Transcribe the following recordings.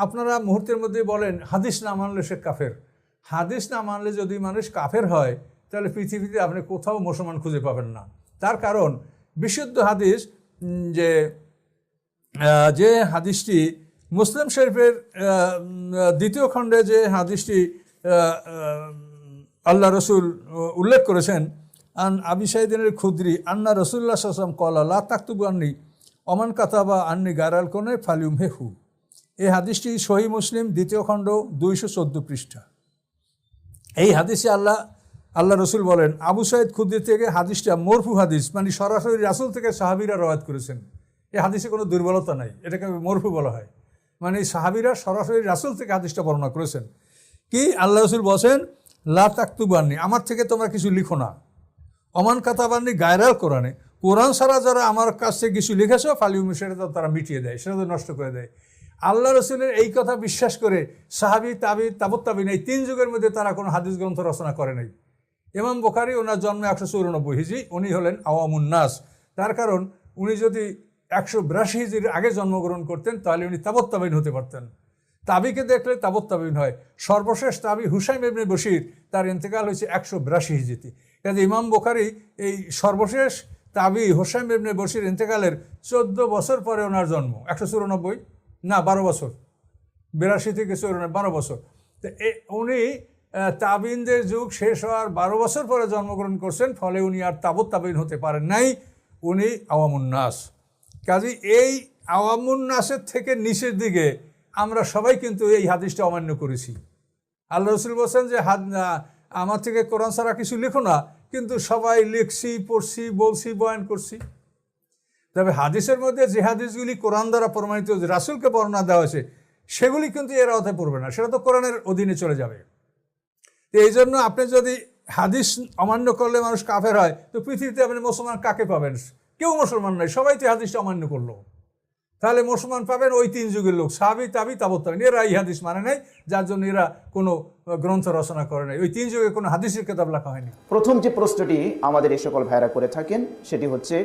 আপনারা মুহূর্তের মধ্যে বলেন হাদিস না মানলে সে কাফের। হাদিস না মানলে যদি মানুষ কাফের হয় তাহলে পৃথিবীতে আপনি কোথাও মুসলমান খুঁজে পাবেন না। তার কারণ বিশুদ্ধ হাদিস, যে হাদিসটি মুসলিম শরীফের 2য় খণ্ডে যে হাদিসটি আল্লাহ রসুল উল্লেখ করেছেন, আন আবি সাইদিনের খুদ্রি আন্না রসুল্লাহ সাল্লাম কলা লা তাকতুবু আন্নি অমান কাতাবা আন্নি গারাল কোনে ফালিউম হেহু। এই হাদিসটি সহিহ মুসলিম 2য় খণ্ড 214 পৃষ্ঠা। এই হাদিসে আল্লাহ রসুল বলেন, আবু সাইদ খুদ্রি থেকে হাদিসটা মরফু হাদিস, মানে সরাসরি রাসূল থেকে সাহাবীরা রওয়ায়াত করেছেন। এই হাদিসে কোনো দুর্বলতা নাই, এটাকে মরফু বলা হয়, মানে সাহাবীরা সরাসরি রাসূল থেকে হাদিসটা বর্ণনা করেছেন। কি আল্লাহ রসুল বলেন, লা তাকতুবু আন্নি, আমার থেকে তোমরা কিছু লিখো না, অমান কাতাবান্নি গায়রাল কোরআনে, কোরআন ছাড়া যারা আমার কাছ থেকে কিছু লিখেছো ফালিউম, সেটা তো তারা মিটিয়ে দেয়, সেটা তো নষ্ট করে দেয়। আল্লাহ রসুলের এই কথা বিশ্বাস করে সাহাবী, তাবি, তাবুত তাবিন, এই 3 যুগের মধ্যে তারা কোনো হাদিস গ্রন্থ রচনা করে নাই। ইমাম বুখারী, ওনার জন্ম 194 হিজরি, উনি হলেন আওয়ামুন নাস। তার কারণ উনি যদি 182 হিজরির আগে জন্মগ্রহণ করতেন তাহলে উনি তাবুত তাবিন হতে পারতেন। তাবিকে দেখলে তাবুত তাবিন হয়। সর্বশেষ তাবি হুসাইম ইবনে বশির, তার ইন্তেকাল হয়েছে 182 হিজরিতে। কাজে ইমাম বুখারী এই সর্বশেষ তাবি হুসাইম ইবনে বশির ইন্তেকালের 14 বছর পরে ওনার জন্ম। 194 না 12 বছর, 82 থেকে 94, 12 বছর। তো উনি তাবিনদের যুগ শেষ হওয়ার 12 বছর পরে জন্মগ্রহণ করছেন, ফলে উনি আর তাবুত তাবিন হতে পারেন নাই, উনি আওয়ামুন নাস। কাজে এই আওয়ামুন নাসের থেকে নিচের দিকে আমরা সবাই কিন্তু এই হাদিসটা অমান্য করেছি। আল্লাহ রসুল বলছেন যে আমার থেকে কোরআন ছাড়া কিছু লিখো না, কিন্তু সবাই লিখছি, পড়ছি, বলছি, বয়ান করছি। তবে হাদিসের মধ্যে যে হাদিসগুলি কোরআন দ্বারা প্রমাণিত, রাসূলকে বর্ণনা দেওয়া হয়েছে, সেগুলি কিন্তু এর আওতায় পড়বে না, সেটা তো কোরআনের অধীনে চলে যাবে। তো এই জন্য আপনি যদি হাদিস অমান্য করলে মানুষ কাফের হয়, তো পৃথিবীতে আপনি মুসলমান কাকে পাবেন? কেউ মুসলমান নাই, সবাই তো হাদিসটা অমান্য করলো। তাহলে মুসলমান পাবেন ওই 3 যুগের লোক, সাহাবী, তাবি, তাবুত তাবিন। এরা এই হাদিস মানে নাই, যার জন্য এরা কোনো গ্রন্থ রচনা করে নাই। ওই 3 যুগে কোনো হাদিসের কিতাব লেখা হয়নি। প্রথম যে প্রশ্নটি আমাদের এই সকল ভাইরা করে থাকেন সেটি হচ্ছে,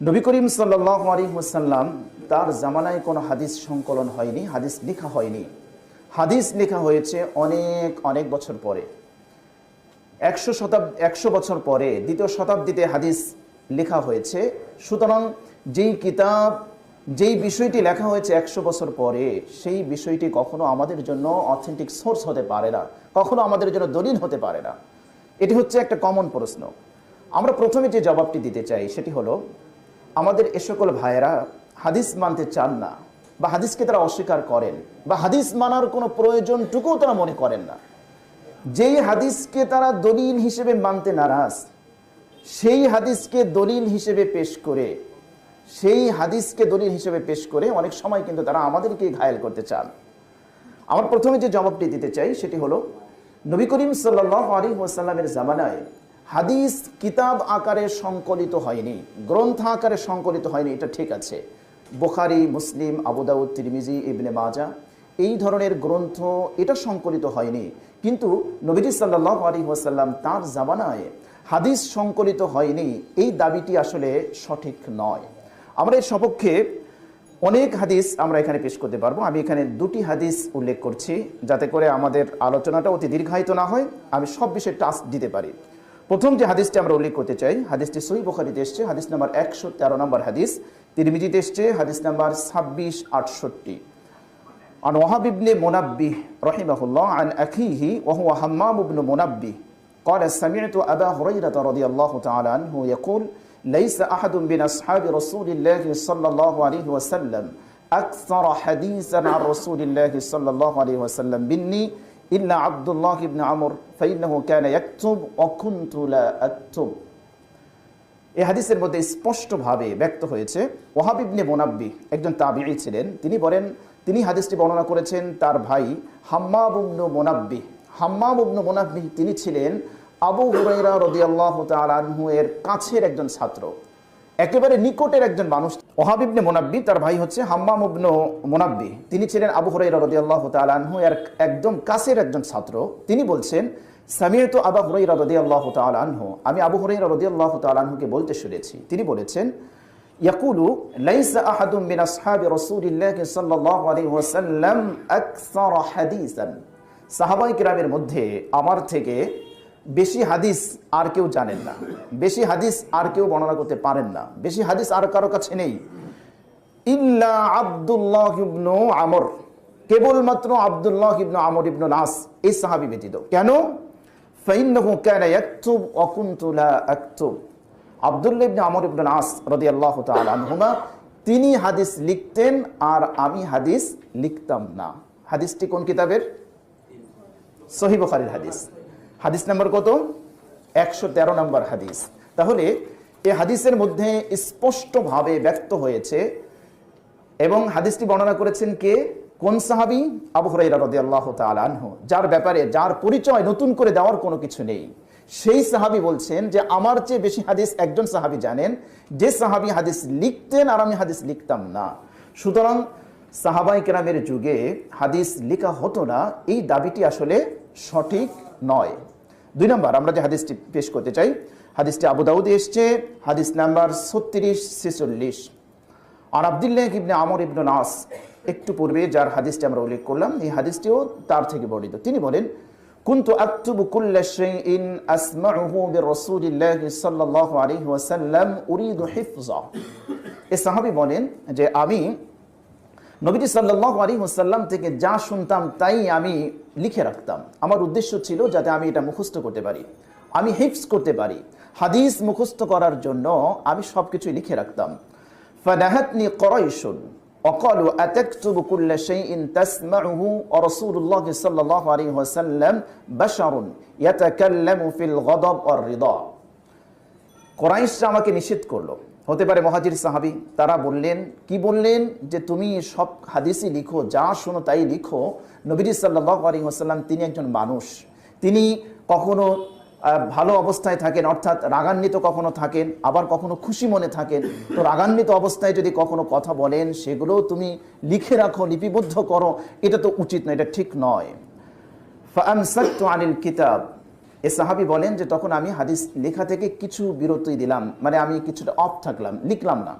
নবী করিম সাল্লাল্লাহু আলাইহি ওয়াসাল্লাম তার জামানায় কোনো হাদিস সংকলন হয়নি, হাদিস লেখা হয়নি। হাদিস লেখা হয়েছে অনেক অনেক বছর পরে, 100 বছর পরে, 2য় শতাব্দীতে হাদিস লেখা হয়েছে। সুতরাং যেই কিতাব, যেই বিষয়টি লেখা হয়েছে 100 বছর পরে, সেই বিষয়টি কখনো আমাদের জন্য অথেন্টিক সোর্স হতে পারে না, কখনো আমাদের জন্য দলিল হতে পারে না। এটি হচ্ছে একটা কমন প্রশ্ন। আমরা প্রথমে যে জবাবটি দিতে চাই সেটি হলো, আমাদের এ সকল ভাইয়েরা হাদিস মানতে চান না, বা হাদিসকে তারা অস্বীকার করেন, বা হাদিস মানার কোনো প্রয়োজনটুকুও তারা মনে করেন না। যেই হাদিসকে তারা দলিল হিসেবে মানতে নারাজ, সেই হাদিসকে দলিল হিসেবে পেশ করে, অনেক সময় কিন্তু তারা আমাদেরকে ঘায়েল করতে চান। আমার প্রথমে যে জবাবটি দিতে চাই সেটি হলো, নবী করিম সাল্লাল্লাহু আলাইহি ওয়াসাল্লামের জামানায় হাদিস কিতাব আকারে সংকলিত হয়নি, গ্রন্থ আকারে সংকলিত হয়নি, এটা ঠিক আছে। বুখারী, মুসলিম, আবু দাউদ, তিরমিজি, ইবনে মাজাহ, এই ধরনের গ্রন্থ এটা সংকলিত হয়নি। কিন্তু নবীজি সাল্লাল্লাহু আলাইহি ওয়াসাল্লাম তার জামানায় হাদিস সংকলিত হয়নি, এই দাবিটি আসলে সঠিক নয়। আমরা এর সপক্ষে অনেক হাদিস আমরা এখানে পেশ করতে পারবো। আমি এখানে 2টি হাদিস উল্লেখ করছি, যাতে করে আমাদের আলোচনাটা অতি দীর্ঘায়িত না হয়, আমি সব বিষয়ে টাচ দিতে পারি। প্রথম যে হাদিসটি আমরা উল্লেখ করতে চাই, হাদিসটি সহিহ বুখারীতে এসেছে, হাদিস নাম্বার 113 নম্বর হাদিস। তিরমিজিতে এসেছে, হাদিস নাম্বার 2668। عن وهب بن منبه رحمه الله عن أخيه وهو حمام بن منبه قال سمعت أبا هريرة رضي الله تعالى عنه يقول ليس أحد من أصحاب رسول الله صلى الله عليه وسلم أكثر حديثا عن رسول الله صلى الله عليه وسلم مني إلا عبد الله بن عمرو فإنه كان يكتب وكنت لا أكتب। এই হাদিসের মধ্যে স্পষ্টভাবে ব্যক্ত হয়েছে, ওয়াহাব ইবনে মুনাব্বিহ একজন তাবিঈ ছিলেন। তিনি বলেন, তিনি হাদিসটি বর্ণনা করেছেন তার ভাই হাম্মাম ইবনে মুনাব্বিহ। হাম্মাম ইবনে মুনাব্বিহ তিনি ছিলেন আবু হুরায়রা রাদিয়াল্লাহু তাআলা আনহু এর কাছের একজন ছাত্র, একেবারে নিকটের একজন মানুষ। ওয়াহাব ইবনে মুনাব্বিহ তার ভাই হচ্ছে হাম্মাম ইবনে মুনাব্বিহ, তিনি ছিলেন আবু হুরায়রা রাদিয়াল্লাহু তাআলা আনহু এর একদম কাছের একজন ছাত্র। তিনি বলছেন, সামিআতু আবু হুরায়রা রাদিয়াল্লাহু তাআলা আনহু, আমি আবু হুরায়রা রাদিয়াল্লাহু তাআলা আনহুকে বলতে শুনেছি, তিনি বলেছেন, ইয়াকুলু লাইসা আহাদুম মিন আসহাবি রাসূলিল্লাহি সাল্লাল্লাহু আলাইহি ওয়াসাল্লাম আকসার হাদিসান, সাহাবায়ে কিরামের মধ্যে আমার থেকে বেশি হাদিস আর কেউ জানেন না, বেশি হাদিস আর কেউ বর্ণনা করতে পারেন না, বেশি হাদিস আর কারো কাছে নেই। ইল্লা আব্দুল্লাহ ইবনু আমর, কেবলমাত্র আব্দুল্লাহ ইবনু আমর ইবনু আস, এই সাহাবী ব্যতীত। কেন? ফাইন্নাহু কানা ইয়াকতুব ওয়া কুনতু লা আকতুব। আব্দুল্লাহ ইবনে আমর ইবনে আস রাদিয়াল্লাহু তাআলা আনহুমা, তিনি হাদিস লিখতেন আর আমি হাদিস লিখতাম না। হাদিসটি কোন কিতাবের? সহিহ বুখারীর হাদিস। হাদিস নাম্বার কত? 113 নম্বর হাদিস। তাহলে এই হাদিসের মধ্যে স্পষ্টভাবে ব্যক্ত হয়েছে, এবং হাদিসটি বর্ণনা করেছেন কে? কোন সাহাবী? আবু হুরায়রা রাদিয়াল্লাহু তাআলা আনহু, যার ব্যাপারে যার পরিচয় নতুন করে দেওয়ার কোনো কিছু নেই। সেই সাহাবী বলছেন যে আমার চেয়ে বেশি হাদিস একজন সাহাবী জানেন, যে সাহাবী হাদিস লিখতেন আর আমি হাদিস লিখতাম না। সুতরাং সাহাবায়ে কেরামের যুগে হাদিস লেখা হতো না, এই দাবিটি আসলে সঠিক নয়। 2 নম্বর আমরা যে হাদিসটি পেশ করতে চাই, হাদিসটি আবু দাউদে এসেছে, হাদিস নাম্বার 3646। আর আব্দুল্লাহ ইবনে আমর ইবনে আস, একটু পূর্বে যার হাদিসটি আমরা উল্লেখ করলাম, এই হাদিসটিও তার থেকে বর্ণিত। তিনি বলেন, কুনতু আকতুবু কুল্লা শাইইন আসমাউহু বিরাসূলিল্লাহি সাল্লাল্লাহু আলাইহি ওয়াসাল্লাম উরিদু হিফযা। এই সাহাবী বলেন যে আমি নবীজি সাল্লাল্লাহু আলাইহি ওয়াসাল্লাম থেকে যা শুনতাম তাই আমি লিখে রাখতাম। আমার উদ্দেশ্য ছিল যাতে আমি এটা মুখস্থ করতে পারি, আমি হিফজ করতে পারি। হাদিস মুখস্থ করার জন্য আমি সবকিছু লিখে রাখতাম। ফানাহাতনি কুরাইশুন وقالوا أتكتب كل شيء تسمعه ورسول الله صلى الله عليه وسلم بشر يتكلم في الغضب والرضا। কুরাইশরা আমাকে নিষেধ করলো, হতে পারে মুহাজির সাহাবী, তারা বললেন, কি বললেন? যে তুমি সব হাদিসই লিখো, যা শোনো তাই লিখো। নবীজি সাল্লাল্লাহু আলাইহি ওয়াসাল্লাম তিনি একজন মানুষ, তিনি কখনো ভালো অবস্থায় থাকেন, অর্থাৎ রাগান্বিত কখনো থাকেন, আবার কখনো খুশি মনে থাকেন। তো রাগান্বিত অবস্থায় যদি কখনো কথা বলেন, সেগুলো তুমি লিখে রাখো, লিপিবদ্ধ করো, এটা তো উচিত নয়, এটা ঠিক নয়। ফাআমসাকতু আনিল কিতাব, এ সাহাবী বলেন যে তখন আমি হাদিস লেখা থেকে কিছু বিরতি দিলাম, মানে আমি কিছুটা অফ থাকলাম, লিখলাম না।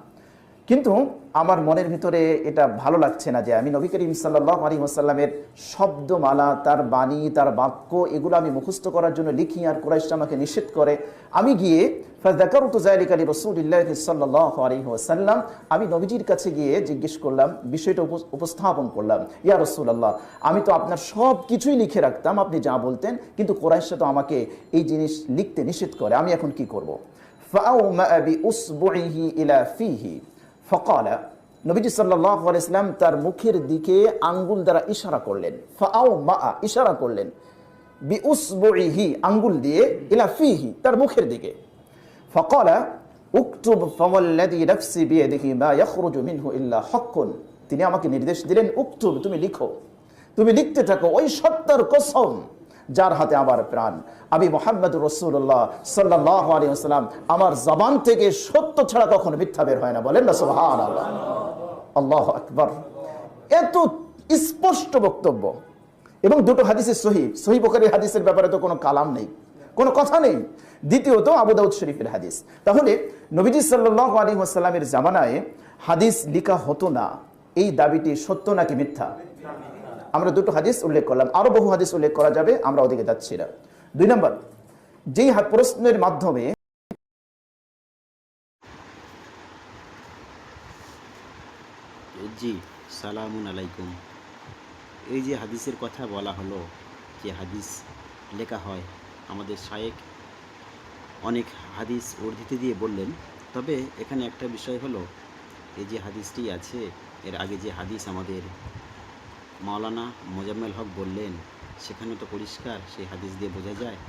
কিন্তু আমার মনের ভিতরে এটা ভালো লাগছে না যে আমি নবী করিম সাল্লাল্লাহু আলাইহি ওয়াসাল্লামের শব্দমালা, তার বাণী, তার বাক্য, এগুলো আমি মুখস্থ করার জন্য লিখি, আর কুরাইশরা আমাকে নিষেধ করে। আমি গিয়ে ফাযাকারতু যালিকা লিরাসূলিল্লাহি সাল্লাল্লাহু আলাইহি ওয়াসাল্লাম, আমি নবীজির কাছে গিয়ে জিজ্ঞেস করলাম, বিষয়টা উপস্থাপন করলাম, ইয়া রাসূলুল্লাহ, আমি তো আপনার সব কিছুই লিখে রাখতাম, আপনি যা বলতেন, কিন্তু কুরাইশরা তো আমাকে এই জিনিস লিখতে নিষেধ করে, আমি এখন কি করব? ফাআউমা বিউসবুইহি ইলা ফিহি ফাকালা, নবীজি সাল্লাল্লাহু আলাইহি ওয়াসাল্লাম তার মুখের দিকে আঙ্গুল দ্বারা ইশারা করলেন। ফাআউমা, ইশারা করলেন, বিউসবুইহি, আঙ্গুল দিয়ে, ইলা ফিহি, তার মুখের দিকে। ফাকালা উকতুব ফাওয়াল্লাযী নাফসি বিয়াদিহি মা ইয়াখরুজু মিনহু ইল্লা হাক্কুন, তিনি আমাকে নির্দেশ দিলেন, উকতুব, তুমি লিখো, তুমি লিখতে থাকো, ওই সত্তার কসম যার হাতে আমার প্রাণ, আমি মুহাম্মদুর রাসূলুল্লাহ সাল্লাল্লাহু আলাইহি ওয়াসাল্লাম, আমার জবান থেকে সত্য ছাড়া কখনো মিথ্যা বের হয় না। বলেন না সুবহানাল্লাহ, আল্লাহু আকবার। এত স্পষ্ট বক্তব্য, এবং দুটো হাদিসে সহিহ বুখারীর হাদিসের ব্যাপারে তো কোনো কালাম নেই, কোনো কথা নেই। দ্বিতীয়ত আবু দাউদ শরীফের হাদিস। তাহলে নবীজি সাল্লাল্লাহু আলাইহি ওয়াসাল্লামের জামানায় হাদিস লেখা হতো না, এই দাবিটি সত্য নাকি মিথ্যা? আমরা দুটো হাদিস উল্লেখ করলাম, আরো বহু হাদিস উল্লেখ করা যাবে, আমরা ওদিকে যাচ্ছি না। 2 নম্বর, যেই প্রশ্নের মাধ্যমে জি সালামুন আলাইকুম। এই যে হাদিসের কথা বলা হলো, যে হাদিস লেখা হয়, আমাদের শায়েখ অনেক হাদিস উদ্ধৃতি দিয়ে বললেন। তবে এখানে একটা বিষয় হলো, এই যে হাদিসটি আছে, এর আগে যে হাদিস আমাদের মাওলানা মোজাম্মেল হক বললেন, সেখানে তো পরিষ্কার সেই হাদিস দিয়ে বোঝা যায়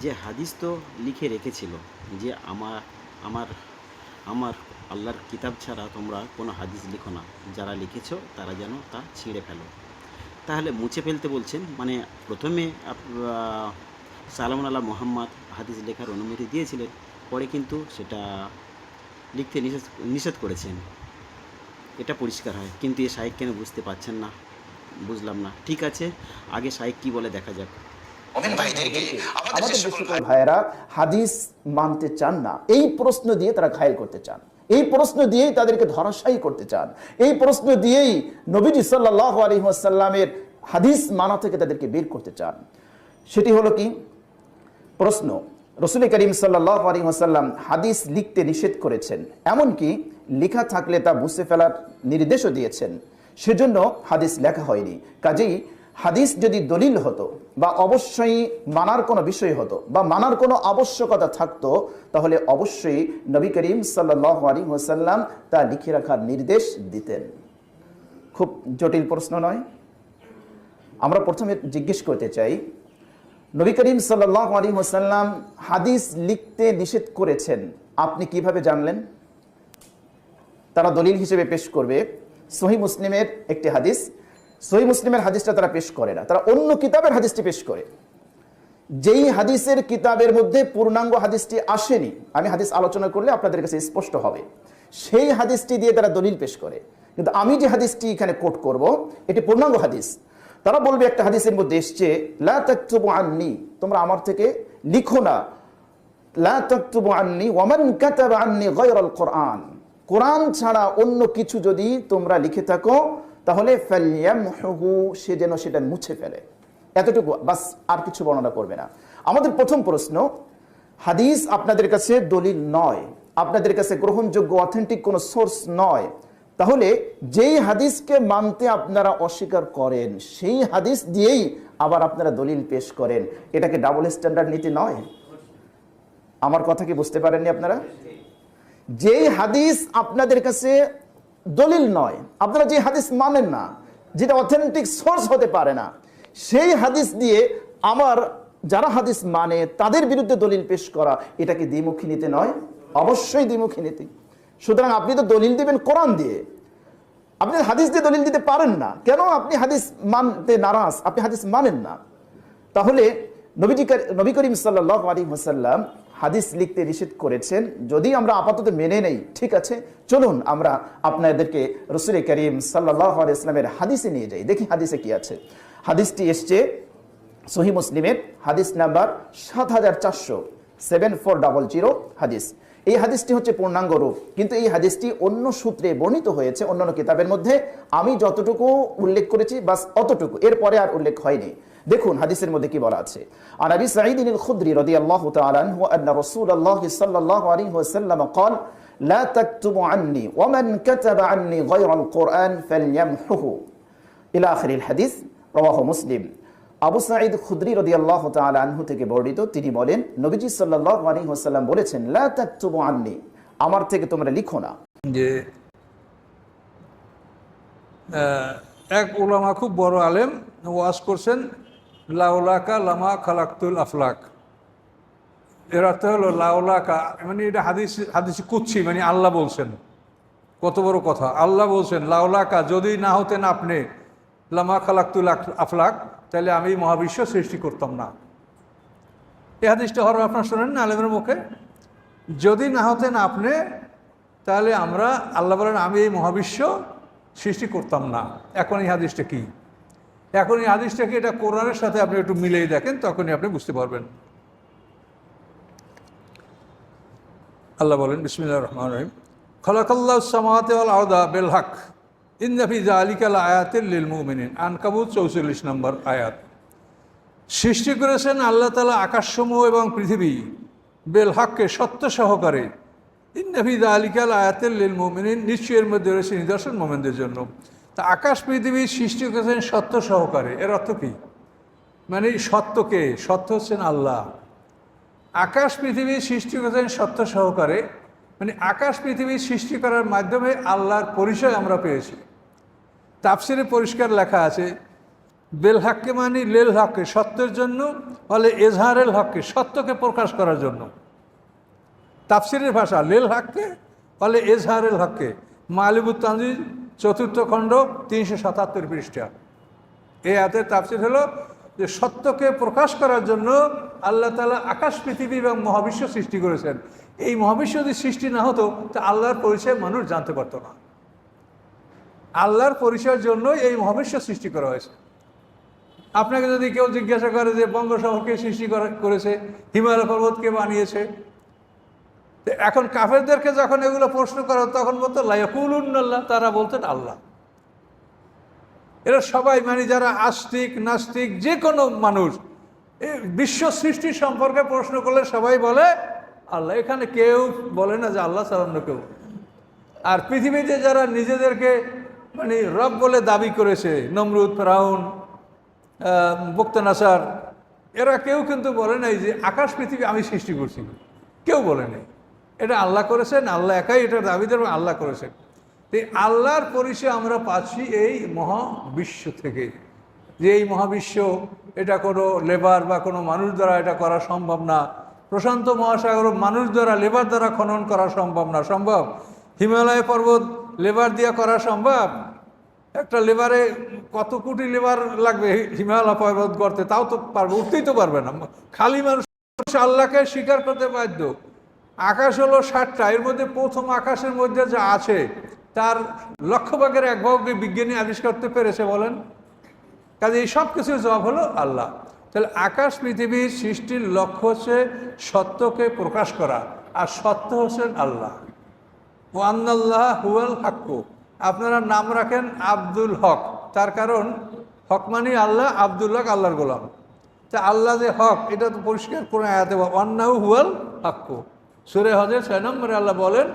যে হাদিস তো লিখে রেখেছিল যে আমার আল্লাহর কিতাব ছাড়া তোমরা কোনো হাদিস লিখো না, যারা লিখেছো তারা যেন তা ছিঁড়ে ফেলো। তাহলে মুছে ফেলতে বলছেন, মানে প্রথমে সালামুন আলা মুহাম্মদ হাদিস লেখার অনুমতি দিয়েছিলেন, পরে কিন্তু সেটা লিখতে নিষেধ করেছেন, এটা পরিষ্কার হয়। কিন্তু এ শায়েখ কেন বুঝতে পারছেন না, বুঝলাম না। ঠিক আছে, আগে শায়েখ কি বলে দেখা যাক। আমাদের ভাইয়েরা হাদিস মানতে চান না, এই প্রশ্ন দিয়ে তারা ঘায়েল করতে চান। এই প্রশ্ন দিয়েই তাদেরকে ধরাশায়ী করতে চান, এই প্রশ্ন দিয়েই নবীজি সাল্লাল্লাহু আলাইহি ওয়াসাল্লামের হাদিস মানা থেকে তাদেরকে বের করতে চান। সেটি হলো কি? প্রশ্ন, রাসূল করিম সাল্লাল্লাহু আলাইহি ওয়াসাল্লাম হাদিস লিখতে নিষেধ করেছেন, এমনকি লেখা থাকলে তা মুছে ফেলার নির্দেশও দিয়েছেন, সেজন্য হাদিস লেখা হয়নি। কাজেই হাদিস যদি দলিল হতো বা অবশ্যই মানার কোনো বিষয় হতো বা মানার কোনো আবশ্যকতা থাকতো, তাহলে অবশ্যই নবী করিম সাল্লাল্লাহু আলাইহি ওয়াসাল্লাম তা লিখে রাখার নির্দেশ দিতেন। খুব জটিল প্রশ্ন নয়? আমরা প্রথমে জিজ্ঞেস করতে চাই, নবী করিম সাল্লাল্লাহু আলাইহি ওয়াসাল্লাম হাদিস লিখতে নিষেধ করেছেন, আপনি কিভাবে জানলেন? তারা দলিল হিসেবে পেশ করবে সহিহ মুসলিমের একটি হাদিস। সহিহ মুসলিমের হাদিসটা তারা পেশ করে না, তারা অন্য কিতাবের হাদিসটি পেশ করে। যেই হাদিসের কিতাবের মধ্যে পূর্ণাঙ্গ হাদিসটি আসেনি, আমি হাদিস আলোচনা করলে আপনাদের কাছে স্পষ্ট হবে, সেই হাদিসটি দিয়ে তারা দলিল পেশ করে। কিন্তু আমি যে হাদিসটি এখানে কোট করব, এটি পূর্ণাঙ্গ হাদিস। তারা বলবে একটা হাদিসের মধ্যে এসছে, লা তাকতুবু আন্নি, তোমরা আমার থেকে লিখো না, লা তাকতুবু আন্নি ওয়া মান কাতাবা আন্নি গায়রাল কোরআন, কোরআন ছাড়া অন্য কিছু যদি তোমরা লিখে থাকো তাহলে ফালইয়ামহুহু, সে যেন সেটা মুছে ফেলে। এতটুকু বাস, আর কিছু বর্ণনা করবে না। আমাদের প্রথম প্রশ্ন, হাদিস আপনাদের কাছে দলিল নয়, আপনাদের কাছে গ্রহণযোগ্য অথেন্টিক কোনো সোর্স নয়, তাহলে যেই হাদিসকে মানতে আপনারা অস্বীকার করেন সেই হাদিস দিয়েই আবার আপনারা দলিল পেশ করেন, এটাকে ডাবল স্ট্যান্ডার্ড নীতি নয়? আমার কথা কি বুঝতে পারেননি আপনারা? যেই হাদিস আপনাদের কাছে দলিল নয়, আপনারা যে হাদিস মানেন না, যেটা অথেন্টিক সোর্স হতে পারে না, সেই হাদিস দিয়ে আমার যারা হাদিস মানে তাদের বিরুদ্ধে দলিল পেশ করা, এটা কি দ্বিমুখী নীতি নয়? অবশ্যই দ্বিমুখী নীতি। সুতরাং আপনি তো দলিল দিবেন কোরআন দিয়ে, আপনি হাদিস দিয়ে দলিল দিতে পারেন না। কেন? আপনি হাদিস মানতে নারাজ, আপনি হাদিস মানেন না। তাহলে নবী করিম সাল্লাল্লাহু আলাইহি ওয়াসাল্লাম হাদিস লিখতে নিষেধ করেছেন, যদি আমরা আপাতত মেনে নেই, ঠিক আছে, চলুন আমরা আপনাদেরকে রাসূল করিম সাল্লাল্লাহু আলাইহি ওয়াসাল্লামের হাদিসে নিয়ে যাই, দেখি হাদিসে কি আছে। হাদিসটি এসছে সহিহ মুসলিমের হাদিস নাম্বার 7400 হাদিস। এই হাদিসটি হচ্ছে পূর্ণাঙ্গ রূপ, কিন্তু এই হাদিসটি অন্য সূত্রে বর্ণিত হয়েছে অন্যান্য কিতাবের মধ্যে। আমি যতটুকু উল্লেখ করেছি বাস অতটুকু, এরপরে আর উল্লেখ হয়নি। দেখুন হাদিসের মধ্যে কি বলা আছে। আন আবি সাঈদ আল খুদরি রাদিয়াল্লাহু তাআলা আনহু আন্না রাসূলুল্লাহ সাল্লাল্লাহু আলাইহি ওয়াসাল্লাম قال لا تكتبوا عني ومن كتب عني غير القرآن فليمحه ইলা আখিরিল হাদিস, রাওয়াহু মুসলিম। আবু সাঈদ খুদরি রাদিয়াল্লাহু তাআলা আনহু থেকে বর্ণিত, তিনি বলেন নবীজি সাল্লাল্লাহু আলাইহি ওয়াসাল্লাম বলেছেন, লা তাকতুবু আন্নি, আমার থেকে তোমরা লিখো না। যে এক উলামা, খুব বড় আলেম, ওয়াজ করছেন, লাউলাকা লামা খালাকতুল আফলাক। এর অর্থ হলো লাউলাকা, মানে এটা হাদিস কুদসি, মানে আল্লাহ বলছেন। কত বড় কথা! আল্লাহ বলছেন লাউলাকা, যদি না হতেন আপনি, লামা খালাকতুল আফলাক, তাহলে আমি মহাবিশ্ব সৃষ্টি করতাম না। এই হাদিসটা হর আপনার শোনেন না আলেমের মুখে? যদি না হতেন আপনি, তাহলে আমরা, আল্লাহ বলেন, আমি এই মহাবিশ্ব সৃষ্টি করতাম না। এখন এই হাদিসটা কি? এখন এই হাদিসটা কি? এটা কোরআনের সাথে আপনি একটু মিলিয়ে দেখেন, তখনই আপনি বুঝতে পারবেন। আল্লাহ বলেন, বিসমিল্লাহির রহমানির রহিম, খালাকাল্লাহুস সামাওয়াতি ওয়াল আরদা বিল হক ইন্না ফি যালিকা লাআয়াতিন লিল মুমিনিন। আনকাবুত 44 নম্বর আয়াত। সৃষ্টি করেছেন আল্লাহ তাআলা আকাশসমূহ এবং পৃথিবী বেল হককে, সত্য সহকারে। ইন্না ফি যালিকা লাআয়াতিন লিল মুমিনিন, নিশ্চয়ের মধ্যে রয়েছে নিদর্শন মুমিনদের জন্য। তা আকাশ পৃথিবী সৃষ্টি করেছেন সত্য সহকারে, এর অর্থ কি? মানে সত্যকে, সত্য হচ্ছেন আল্লাহ। আকাশ পৃথিবী সৃষ্টি করেছেন সত্য সহকারে, মানে আকাশ পৃথিবী সৃষ্টি করার মাধ্যমে আল্লাহর পরিচয় আমরা পেয়েছি। তাফসিরে পরিষ্কার লেখা আছে, বেল হককে মানে লেল হককে, সত্যের জন্য, বলে এজহারেল হককে, সত্যকে প্রকাশ করার জন্য। তাফসিরের ভাষা লেল হককে বলে এজহারেল হককে। মালিবুত তানজিল 4th খণ্ড 377 পৃষ্ঠা। এই আয়াতের তাফসির হলো যে সত্যকে প্রকাশ করার জন্য আল্লাহ তাআলা আকাশ পৃথিবী এবং মহাবিশ্ব সৃষ্টি করেছেন। এই মহাবিশ্ব যদি সৃষ্টি না হতো তা আল্লাহর পরিচয় মানুষ জানতে পারত না। আল্লাহর পরিচয়ের জন্য এই মহাবিশ্ব সৃষ্টি করা হয়েছে। আপনাকে যদি কেউ জিজ্ঞাসা করে যে বঙ্গোপসাগরকে সৃষ্টি করেছে, হিমালয় পর্বতকে বানিয়েছে, তো এখন কাফেরদেরকে যখন এগুলো প্রশ্ন করা হতো, তখন বলতো লায়াকুলুন্নাল্লাহ, তারা বলতেন আল্লাহ। এরা সবাই মানে যারা আস্তিক নাস্তিক যে কোনো মানুষ এই বিশ্ব সৃষ্টি সম্পর্কে প্রশ্ন করলে সবাই বলে আল্লাহ। এখানে কেউ বলে না যে আল্লাহ ছাড়া অন্য কেউ। আর পৃথিবীতে যারা নিজেদেরকে মানে রব বলে দাবি করেছে, নমরুদ, ফেরাউন, বক্তনাসার, এরা কেউ কিন্তু বলে নাই যে আকাশ পৃথিবী আমি সৃষ্টি করছি, কেউ বলে নাই। এটা আল্লাহ করেছেন, আল্লাহ একাই এটা দাবি দেবেন, আল্লাহ করেছেন। তো আল্লাহর পরিচয় আমরা পাচ্ছি এই মহাবিশ্ব থেকে, যে এই মহাবিশ্ব এটা কোনো লেবার বা কোনো মানুষ দ্বারা এটা করা সম্ভব না। প্রশান্ত মহাসাগর মানুষ দ্বারা, লেবার দ্বারা খনন করা সম্ভব না। সম্ভব? হিমালয় পর্বত লেবার দিয়ে করা সম্ভব? একটা লেবারে কত কোটি লেবার লাগবে হিমালয় পর্বত গড়তে, তাও তো পারবে, উঠতেই তো পারবে না। খালি মানুষ আল্লাহকে স্বীকার করতে বাধ্য। আকাশ হলো 7টা, এর মধ্যে প্রথম আকাশের মধ্যে যা আছে তার লক্ষ্যভাগের 1 ভাগকে বিজ্ঞানী আবিষ্কার করতে পেরেছে, বলেন? কাজে এই সব কিছুর জবাব হলো আল্লাহ। তাহলে আকাশ পৃথিবীর সৃষ্টির লক্ষ্য হচ্ছে সত্যকে প্রকাশ করা, আর সত্য হচ্ছেন আল্লাহ। ও আন্নাল্লাহ হুয়াল হাক্কু। আপনারা নাম রাখেন আব্দুল হক, তার কারণ হক মানে আল্লাহ, আব্দুল হক আল্লাহর গোলাম। তা আল্লাহ যে হক এটা তো পরিষ্কার করে আয়াতে, ওয়ান্নাহু হুয়াল হাক্কু। সূরা হজের 6 নম্বরে আল্লাহ বলেন